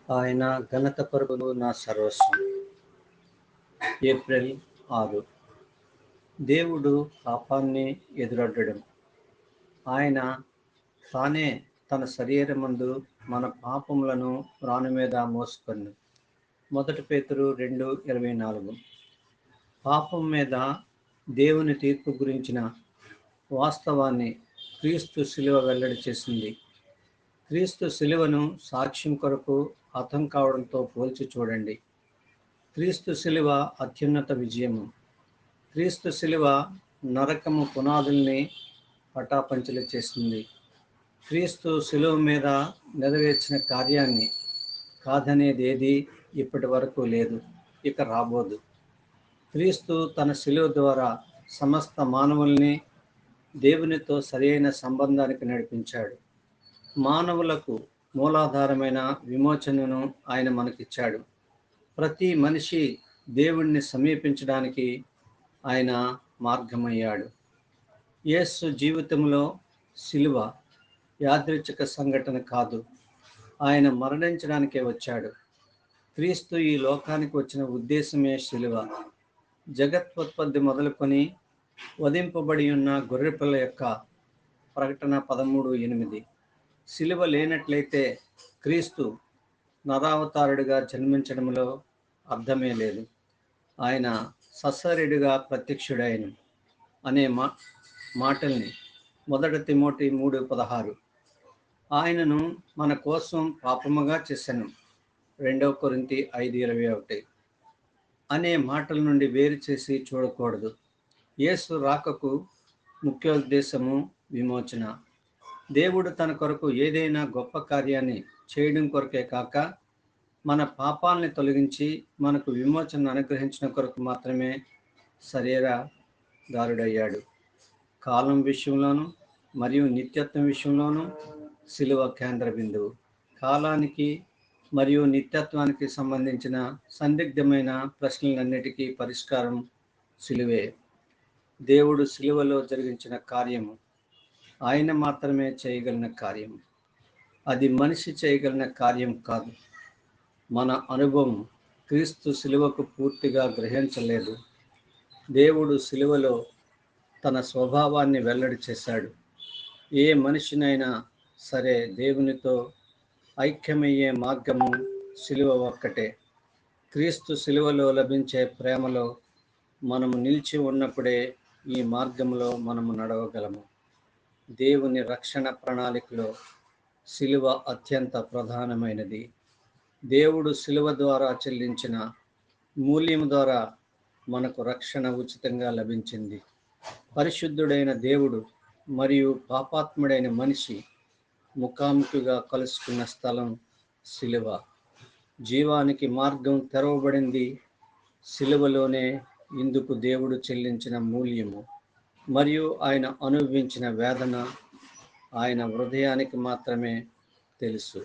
ఆయన ఘనత కొరకు నా సర్వస్వం. ఏప్రిల్ 6. దేవుడు పాపాన్ని ఎదురొడ్డడం. ఆయన తానే తన శరీరమందు మన పాపములను రాను మీద మోసుకొను. 1 పేతురు 2:24. పాపం మీద దేవుని తీర్పు గురించిన వాస్తవాన్ని క్రీస్తు శిలువ వెల్లడి చేసింది. క్రీస్తు శిలువను సాక్ష్యం కొరకు హతం కావడంతో పోల్చి చూడండి. క్రీస్తు శిలువ అత్యున్నత విజయము. క్రీస్తు శిలువ నరకము పునాదుల్ని పటాపంచలు చేసింది. క్రీస్తు శిలువ మీద నెరవేర్చిన కార్యాన్ని కాదనేది ఏది ఇప్పటి వరకు లేదు, ఇక రాబోదు. క్రీస్తు తన శిలువ ద్వారా సమస్త మానవుల్ని దేవునితో సరైన సంబంధానికి నడిపించాడు. మానవులకు మూలాధారమైన విమోచనను ఆయన మనకిచ్చాడు. ప్రతి మనిషి దేవుణ్ణి సమీపించడానికి ఆయన మార్గమయ్యాడు. యేసు జీవితంలో శిలువ యాదృచ్ఛిక సంఘటన కాదు, ఆయన మరణించడానికే వచ్చాడు. క్రీస్తు ఈ లోకానికి వచ్చిన ఉద్దేశమే శిలువ. జగత్పత్పత్తి మొదలుకొని వధింపబడి ఉన్న గొర్రెపిల్ల యొక్క ప్రకటన 13:8. శిలువ లేనట్లయితే క్రీస్తు నరావతారుడిగా జన్మించడంలో అర్థమే లేదు. ఆయన సశరీరుడిగా ప్రత్యక్షుడైన అనే మాటల్ని 1 తిమోతి 3:16. ఆయనను మన కోసం పాపముగా చేశాను 2 కొరింథీ 5:21 అనే మాటల నుండి వేరు చేసి చూడకూడదు. యేసు రాకకు ముఖ్యోద్దేశము విమోచన. దేవుడు తన కొరకు ఏదైనా గొప్ప కార్యాన్ని చేయడం కొరకే కాక మన పాపాలని తొలగించి మనకు విమోచన అనుగ్రహించిన కొరకు మాత్రమే శరీరధారుడయ్యాడు. కాలం విషయంలోనూ మరియు నిత్యత్వం విషయంలోనూ శిలువ కేంద్ర బిందువు. కాలానికి మరియు నిత్యత్వానికి సంబంధించిన సందిగ్ధమైన ప్రశ్నలన్నిటికీ పరిష్కారం శిలువే. దేవుడు శిలువలో జరిగించిన కార్యము ఆయన మాత్రమే చేయగలిగిన కార్యం. అది మనిషి చేయగలిగిన కార్యం కాదు. మన అనుభవం క్రీస్తు శిలువకు పూర్తిగా గ్రహించలేదు. దేవుడు శిలువలో తన స్వభావాన్ని వెల్లడి చేశాడు. ఏ మనిషినైనా సరే దేవునితో ఐక్యమయ్యే మార్గము శిలువ ఒక్కటే. క్రీస్తు శిలువలో లభించే ప్రేమలో మనము నిలిచి ఉన్నప్పుడే ఈ మార్గంలో మనము నడవగలము. దేవుని రక్షణ ప్రణాళికలో శిలువ అత్యంత ప్రధానమైనది. దేవుడు శిలువ ద్వారా చెల్లించిన మూల్యం ద్వారా మనకు రక్షణ ఉచితంగా లభించింది. పరిశుద్ధుడైన దేవుడు మరియు పాపాత్ముడైన మనిషి ముఖాముఖిగా కలుసుకున్న స్థలం శిలువ. జీవానికి మార్గం తెరవబడింది శిలువలోనే. ఇందుకు దేవుడు చెల్లించిన మూల్యము మరియు ఆయన అనుభవించిన వేదన ఆయన హృదయానికి మాత్రమే తెలుసు.